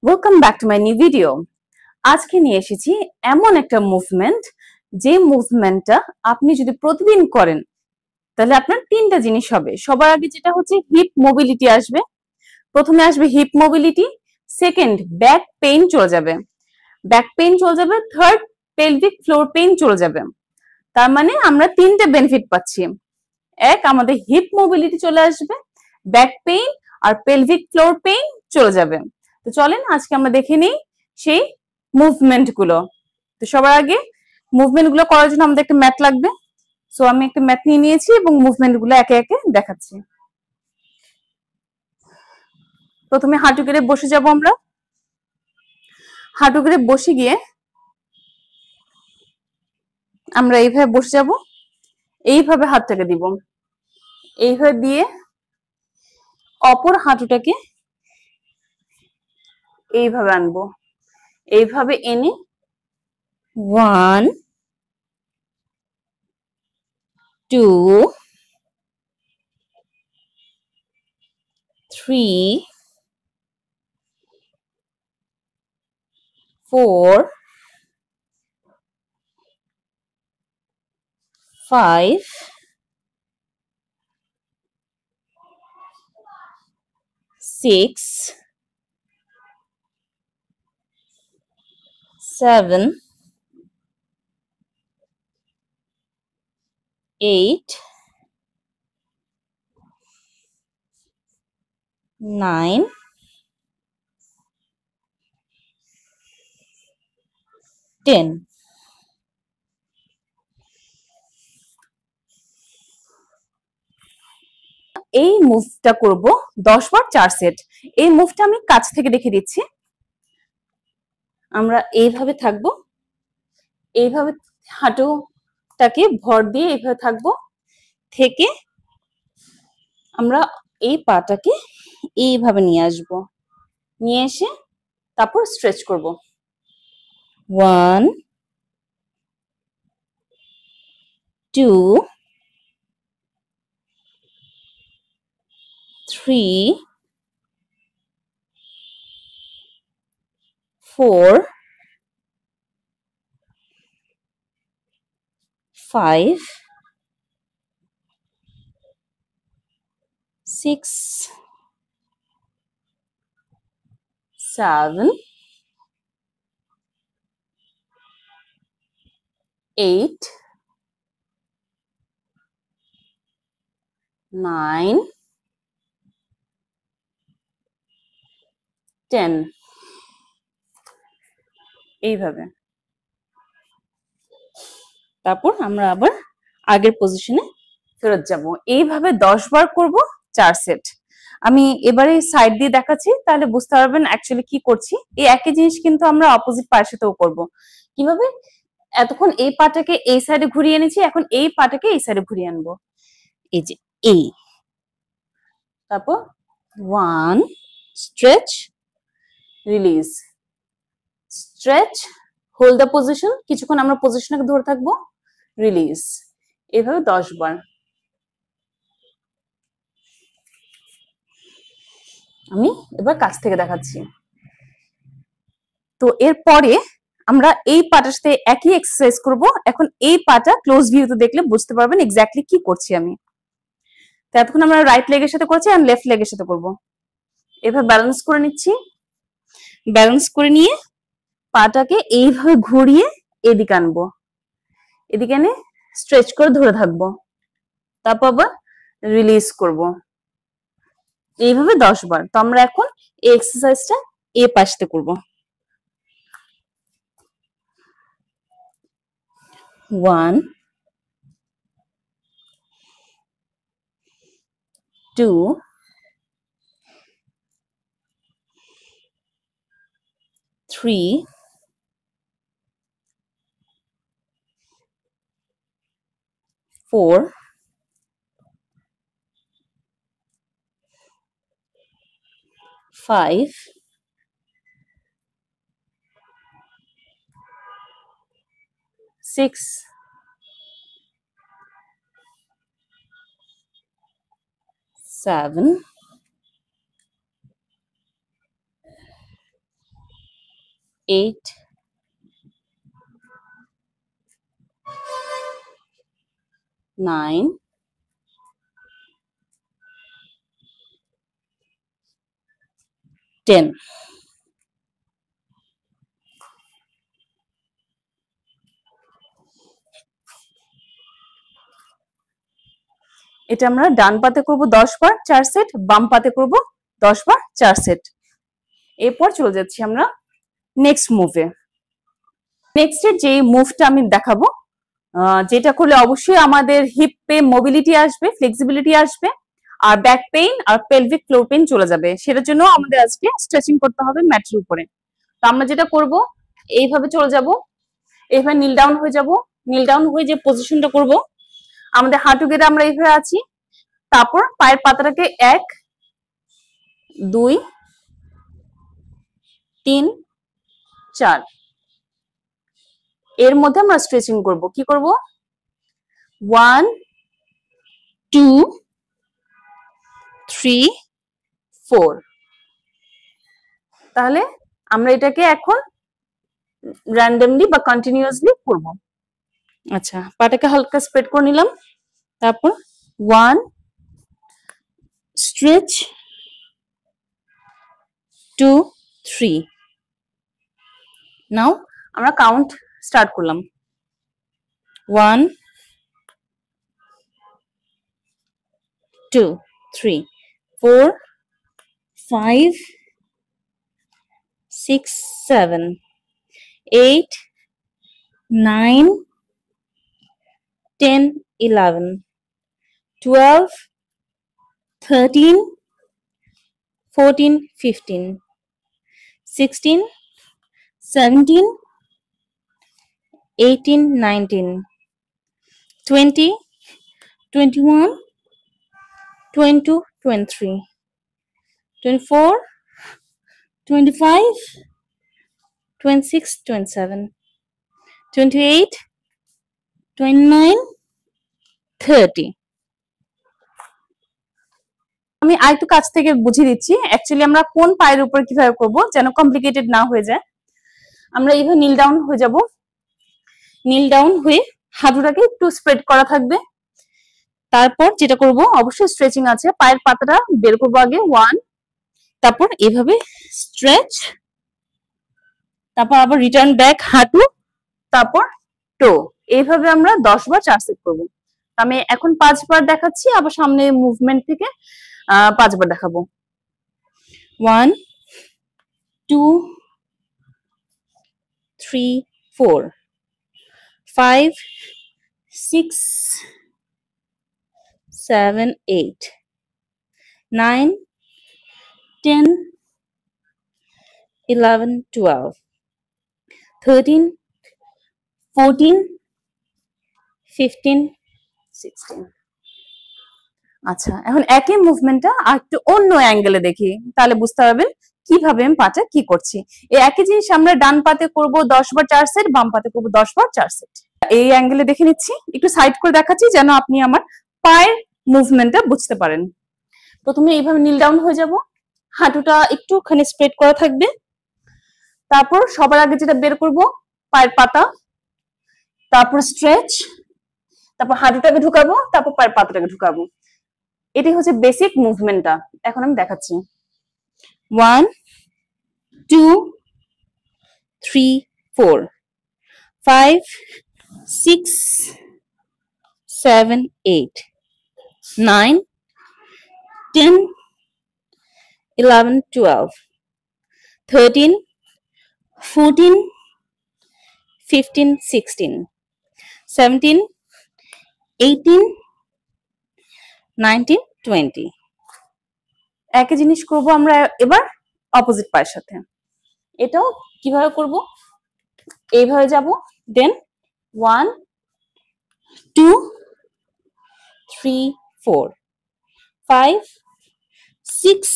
Welcome back to my new video. আজকে নিয়ে এসেছি এমন একটা মুভমেন্ট, যে মুভমেন্টটা আপনি যদি প্রতিদিন করেন তাহলে আপনার তিনটা জিনিস হবে। সবার আগে যেটা হচ্ছে হিপ মোবিলিটি আসবে। প্রথমে আসবে hip mobility, second back pain চলে যাবে, থার্ড পেলভিক ফ্লোর পেইন চলে যাবে। তার মানে আমরা তিনটা বেনিফিট পাচ্ছি। এক, আমাদের হিপ মোবিলিটি চলে আসবে, ব্যাক পেইন আর পেলভিক ফ্লোর পেইন চলে যাবে। তো চলেন আজকে আমরা দেখে নিই সেই মুভমেন্ট গুলো। তো সবার আগে মুভমেন্ট গুলো করার জন্য আমাদের একটা ম্যাট লাগবে। সো আমি একটা ম্যাট নিয়ে নিয়েছি এবং মুভমেন্ট গুলো একে একে দেখাচ্ছি। প্রথমে হাঁটু গেড়ে বসে যাব আমরা। হাঁটু গেড়ে বসে গিয়ে আমরা এইভাবে বসে যাব, এইভাবে হাতটাকে দিব, এইভাবে দিয়ে অপর হাঁটুটাকে এইভাবে আনবো, এইভাবে এনে 1 2 3 4 5 6 7 8 9 10। এই মুভটা করব 10 বার 4 সেট। এই মুভটা আমি কাছ থেকে দেখে দিচ্ছি। আমরা এইভাবে থাকবো, এইভাবে হাঁটুটাকে ভর দিয়ে এইভাবে থাকবো, থেকে আমরা এই পাটাকে এইভাবে নিয়ে আসব, নিয়ে এসে তারপর স্ট্রেচ করব। 1 2 3 4 5 6 7 8 9 10। এইভাবে। তারপর আমরা আবার আগের পজিশনে ফেরত যাব। এইভাবে 10 বার করব 4 সেট। আমি এবারে সাইড দিয়ে দেখাচ্ছি, তাহলে বুঝতে পারবেন অ্যাকচুয়ালি কি করছি। এই একই জিনিস কিন্তু আমরা অপোজিট পায়ের সাথেও করব। কিভাবে? এতক্ষণ এই পাটাকে এই সাইডে ঘুরিয়ে এনেছি, এখন এই পাটাকে এই সাইডে ঘুরিয়ে আনবো। এই যে এই, তারপর 1 stretch release, stretch hold the position, কিছুক্ষণ আমরা পজিশনকে ধরে থাকবো, রিলিজ। এভাবে 10 বার। আমি এবার কাছ থেকে দেখাচ্ছি। তো এরপরে আমরা এই পাটার সাথে একই এক্সারসাইজ করব। এখন এই পাটা ক্লোজ ভিউতে দেখলে বুঝতে পারবেন এক্স্যাক্টলি কি করছি আমি। তো এতক্ষণ আমরা রাইট লেগের সাথে করছি, আর লেফট লেগের সাথে করব। এভাবে ব্যালেন্স করে নিচ্ছি, ব্যালেন্স করে নিয়ে পাটাকে এইভাবে ঘুরিয়ে এদিকে আনবো, এদিকে এনে স্ট্রেচ করে ধরে থাকবো, তারপর আবার রিলিজ করব। এইভাবে 10 বার। তো আমরা এখন এই এক্সারসাইজটা এই পাশে করব। 1 2 3 4 5 6 7 8 9 10 এটা আমরা ডান পাতে করব 10 বার 4 সেট, বাম পাতে করব 10 বার 4 সেট। এরপর চলে যাচ্ছি আমরা নেক্সট মুভে। নেক্সটের যে মুভটা আমি দেখাবো, যেটা করলে অবশ্যই আমাদের হিপে মোবিলিটি আসবে, ফ্লেক্সিবিলিটি আসবে, আর ব্যাক পেইন আর পেলভিক ফ্লোর পেইন চলে যাবে। সেটার জন্য আমাদের আজকে স্ট্রেচিং করতে হবে ম্যাটের উপরে। তো আমরা যেটা করব, এইভাবে চলে যাব, এইভাবে নীল ডাউন হয়ে যাব। নীল ডাউন হয়ে যে পজিশনটা করব, আমাদের হাঁটু গেড়ে আমরা এইভাবে আছি। তারপর পায়ের পাতাটাকে 1 2 3 4 এর মধ্যে আমরা স্ট্রেচিং করব। কি করব? 1 2 3 4। তাহলে আমরা এটাকে এখন র্যান্ডমলি বা কন্টিনিউয়াসলি করব। আচ্ছা, পাটাকে হালকা স্প্রেড করে নিলাম। তারপর 1 স্ট্রেচ 2 3। নাও আমরা কাউন্ট স্টার্ট করলাম। 1 2 3 4 5 6 7 8 9 10 11 12 13 14 15 16 17 18 19 20 21 22 23 24 25 26 27 28 29 30। আমি আরেকটু কাছ থেকে বুঝিয়ে দিচ্ছি অ্যাকচুয়ালি আমরা কোন পায়ের উপর কিভাবে করব যেন কমপ্লিকেটেড না হয়ে যায়। আমরা এইভাবে নীল ডাউন হয়ে যাব। নীল ডাউন হয়ে হাঁটুটাকে একটু স্প্রেড করা থাকবে। তারপর যেটা করব, অবশ্যই স্ট্রেচিং আছে, পায়ের পাতাটা বের করবো আগে 1, তারপর এভাবে স্ট্রেচ, তারপর আবার রিটার্ন ব্যাক হাঁটু, তারপর টো। এইভাবে আমরা 10 বার 4 সেট করব। আমি এখন 5 বার দেখাচ্ছি, আবার সামনে মুভমেন্ট থেকে 5 বার দেখাবো। 1 2 3 4 5 6 7 8 9 10 11 12 13 14 15 16। আচ্ছা, এখন একই মুভমেন্টটা আর একটু অন্য অ্যাঙ্গেলে দেখি, তাহলে বুঝতে পারবেন কিভাবে আমি পাটা কি করছি। এই একই জিনিস আমরা ডান পাতে করব 10 বার 4 সেট, বাম পাতে করব 10 বার 4 সেট। এই অ্যাঙ্গেলে দেখে নিচ্ছি, একটু সাইড করে দেখাচ্ছি যেন আপনি আমার পায়ের মুভমেন্টটা বুঝতে পারেন। প্রথমে এইভাবে নীল ডাউন হয়ে যাব, হাঁটুটা একটুখানি স্প্রেড করা থাকবে। তারপর সবার আগে যেটা বের করব, পায়ের পাতা, তারপর স্ট্রেচ, তারপর হাঁটুটাকে ঢুকাবো, তারপর পায়ের পাতাটাকে ঢুকাবো। এটাই হচ্ছে বেসিক মুভমেন্টটা। এখন আমি দেখাচ্ছি। 1 2 3 4 5 6 7 8 9 10 11 12 13 14 15 16 17 18 19 20। একই জিনিস করব আমরা এবার অপোজিট পায়ের সাথে। এটাও কিভাবে করব, এইভাবে যাব, দেন 1 2 3 4 5 6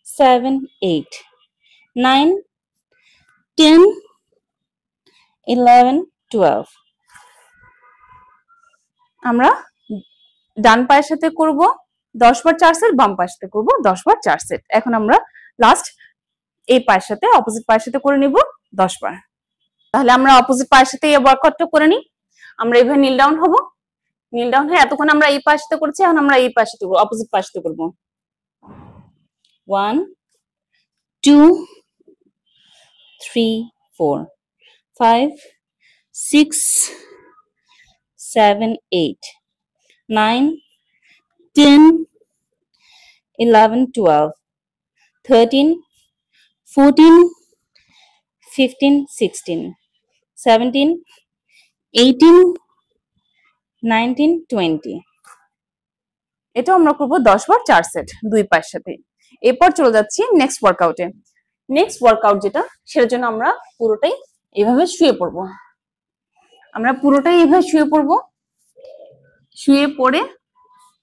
7 8 9 10 11 12। আমরা ডান পায়ের সাথে করব 10 বার 4 সেট, বাম পায়ের সাথে করব 10 বার 4 সেট। এখন আমরা লাস্ট এই পায়ের সাথে অপোজিট পায়ের সাথে করে নিব 10 বার। তাহলে আমরা অপোজিট পায়ের সাথে এই ওয়ার্কআউটটা করে নিই। আমরা এইভাবে নীল ডাউন হব, নীল ডাউন হয়ে এতক্ষণ আমরা এই পায়ের সাথে করেছি, এখন আমরা এই পায়ের সাথে করব, অপোজিট পায়ের সাথে করব। 1 2 3 4 5 6 7 8 9 10 11 12 13 14 15 16 17 18 19 20। এটা আমরা করব 10 বার 4 সেট দুই পায়ের সাথে। এরপর চলে যাচ্ছি নেক্সট ওয়ার্কআউটে। নেক্সট ওয়ার্কআউট যেটা, সেটার জন্য আমরা পুরোটাই এভাবে শুয়ে পড়ব। আমরা পুরোটাই এভাবে শুয়ে পড়ব। শুয়ে পড়ে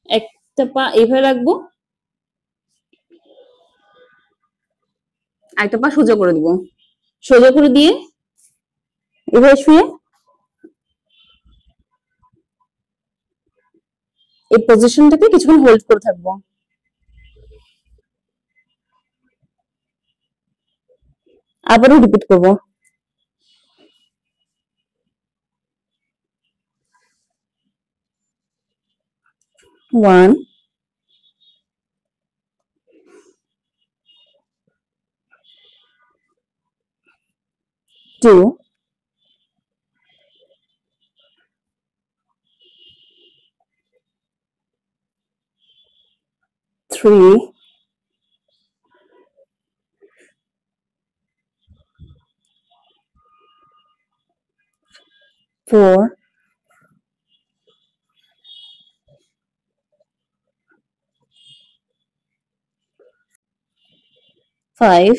একটা পা এভাবে রাখবো, একটা পা সোজা করে দিব, সোজা করে দিয়ে এভাবে শুয়ে এই পজিশনটাকে কিছুক্ষণ হোল্ড করে থাকবো। আবারও রিপিট করব। 1 2 3 4 5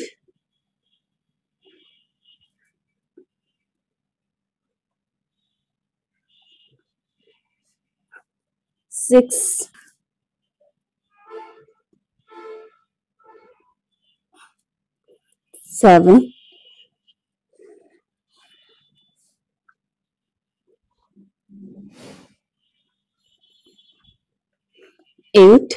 6 7 8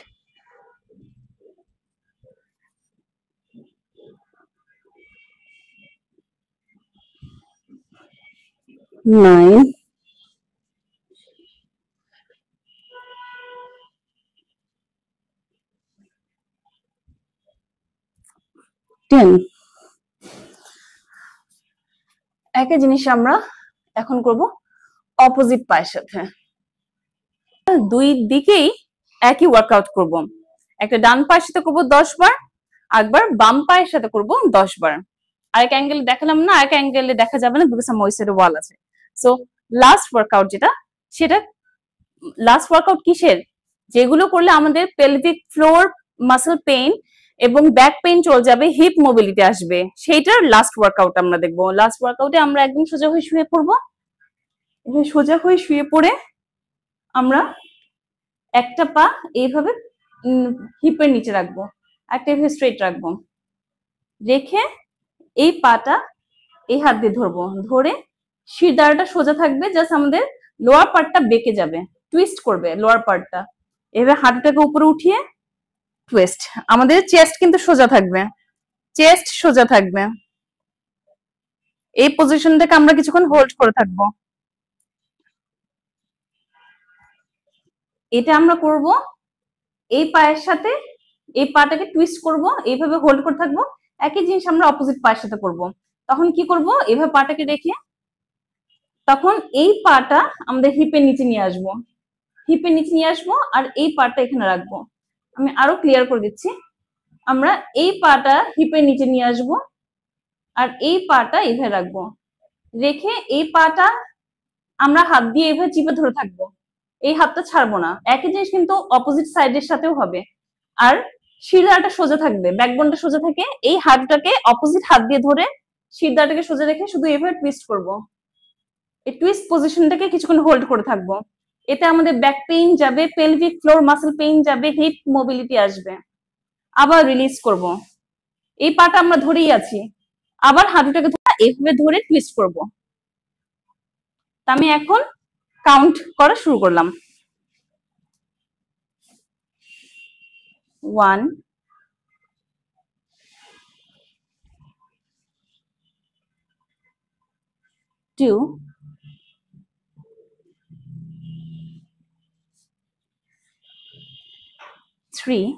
9 10। একই জিনিস আমরা এখন করব অপোজিট পায়ের সাথে। দুই দিকেই একই ওয়ার্কআউট করব। একটা ডান পায়ের সাথে করব 10 বার, একবার বাম পায়ের সাথে করব 10 বার। আরেক অ্যাঙ্গেলে দেখালাম না, আরেক অ্যাঙ্গেলে দেখা যাবে না, বিকজ আমার ওই সাইডে ওয়াল আছে। সো লাস্ট ওয়ার্কআউট যেটা, সেটা লাস্ট ওয়ার্কআউট কিসের, যেগুলো করলে আমাদের পেলভিক ফ্লোর মাসল পেইন এবং ব্যাক পেইন চলে যাবে, হিপ মোবিলিটি আসবে, সেইটার লাস্ট ওয়ার্কআউট আমরা দেখবো। লাস্ট ওয়ার্কআউটে আমরা একদম সোজা হয়ে শুয়ে পড়বো। সোজা হয়ে শুয়ে পড়ে আমরা একটা পা এইভাবে হিপের নিচে রাখবো, একটা এভাবে স্ট্রেট রাখবো, রেখে এই পাটা এই হাত দিয়ে ধরবো, ধরে শিরদাঁড়াটা সোজা থাকবে, জাস্ট আমাদের লোয়ার পার্টটা বেঁকে যাবে, টুইস্ট করবে লোয়ার পার্টটা। এভাবে হাঁটুটাকে উপরে উঠিয়ে টুইস্ট। আমাদের চেস্ট কিন্তু সোজা থাকবে, চেস্ট সোজা থাকবে। এই পজিশন থেকে আমরা কিছুক্ষণ হোল্ড করে থাকবো। এটা আমরা করব এই পায়ের সাথে, এই পাটাকে টুইস্ট করব, এইভাবে হোল্ড করে থাকবো। একই জিনিস আমরা অপোজিট পায়ের সাথে করব। তখন কি করব, এইভাবে পাটাকে রেখে তখন এই পাটা আমাদের হিপের নিচে নিয়ে আসবো, হিপের নিচে নিয়ে আসবো, আর এই পাটা এখানে রাখবো। আমি আরো ক্লিয়ার করে দিচ্ছি। আমরা এই পাটা হিপের নিচে নিয়ে আসবো, আর এই পাটা এইভাবে রাখবো, রেখে এই পাটা আমরা হাত দিয়ে এইভাবে চিপে ধরে থাকবো, এই হাতটা ছাড়বো না। একই জিনিস কিন্তু অপোজিট সাইডের সাথেও হবে। আর শিরদাঁড়াটা সোজা থাকবে, ব্যাকবোনটা সোজা থাকে, এই হাতটাকে অপোজিট হাত দিয়ে ধরে শিরদাঁড়াটাকে সোজা রেখে শুধু এইভাবে টুইস্ট করব। এই টুইস্ট পজিশনটাকে কিছুক্ষণ হোল্ড করে থাকবো। এতে আমাদের ব্যাক পেইন যাবে, পেলভিক ফ্লোর মাসল পেইন যাবে, হিপ মোবিলিটি আসবে। আবার রিলিজ করব। এই পাটা আমরা ধরেই আছি, আবার হাঁটুটাকে এইভাবে ধরে টুইস্ট করব। আমি এখন কাউন্ট করা শুরু করলাম। 1 2, 3,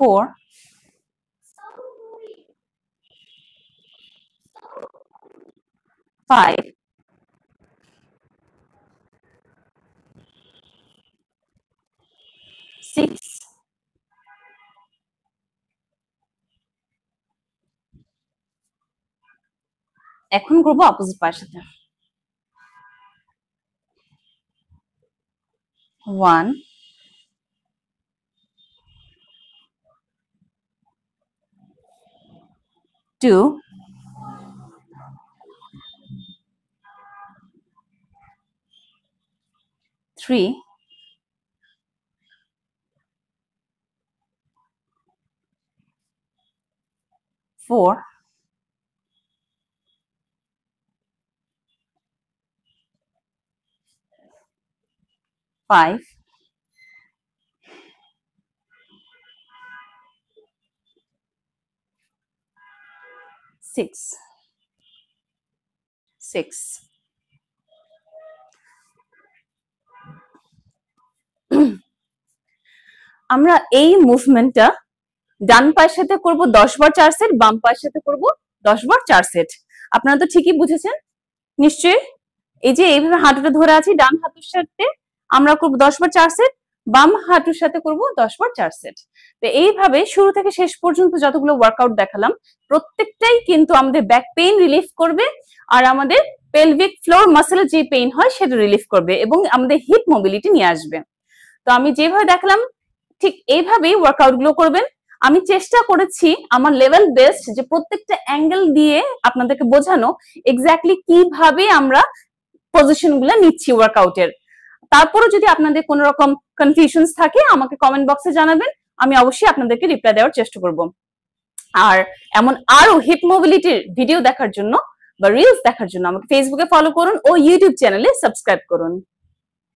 4, 5, 6, এখন করবো অপোজিট পায়ের সাথে 1, 2, 3, 4, 5, 6, 6. আমরা এই মুভমেন্টটা ডান পায়ের সাথে করব 10 বার 4 সেট, বাম পায়ের সাথে করব 10 বার 4 সেট। আপনারা তো ঠিকই বুঝেছেন নিশ্চয়ই। এই যে এইভাবে হাঁটুটা ধরে আছি, ডান হাঁটুর সাথে আমরা করব 10 বার 4 সেট, বাম হাঁটুর সাথে করব 10 বার 4 সেট। তো এইভাবে শুরু থেকে শেষ পর্যন্ত যতগুলো ওয়ার্কআউট দেখালাম প্রত্যেকটাই কিন্তু আমাদের ব্যাক পেইন রিলিফ করবে আর আমাদের পেলভিক ফ্লোর মাসেলের যে পেইন হয় সেটা রিলিফ করবে এবং আমাদের হিপ মোবিলিটি নিয়ে আসবে। তো আমি যেভাবে দেখালাম ঠিক এইভাবেই ওয়ার্কআউট গুলো করবেন। আমি চেষ্টা করেছি আমার লেভেল বেস্ট যে প্রত্যেকটা অ্যাঙ্গেল দিয়ে আপনাদেরকে বোঝানো এক্স্যাক্টলি কিভাবে আমরা পজিশন গুলো নিচ্ছি ওয়ার্কআউটের। তারপরে যদি আপনাদের কোনো রকম কনফিউশনস থাকে আমাকে কমেন্ট বক্সে জানাবেন, আমি অবশ্যই আপনাদেরকে রিপ্লাই দেওয়ার চেষ্টা করব। আর এমন আরো হিপ মোবিলিটির ভিডিও দেখার জন্য বা রিলস দেখার জন্য আমাকে ফেসবুকে ফলো করুন ও ইউটিউব চ্যানেলে সাবস্ক্রাইব করুন।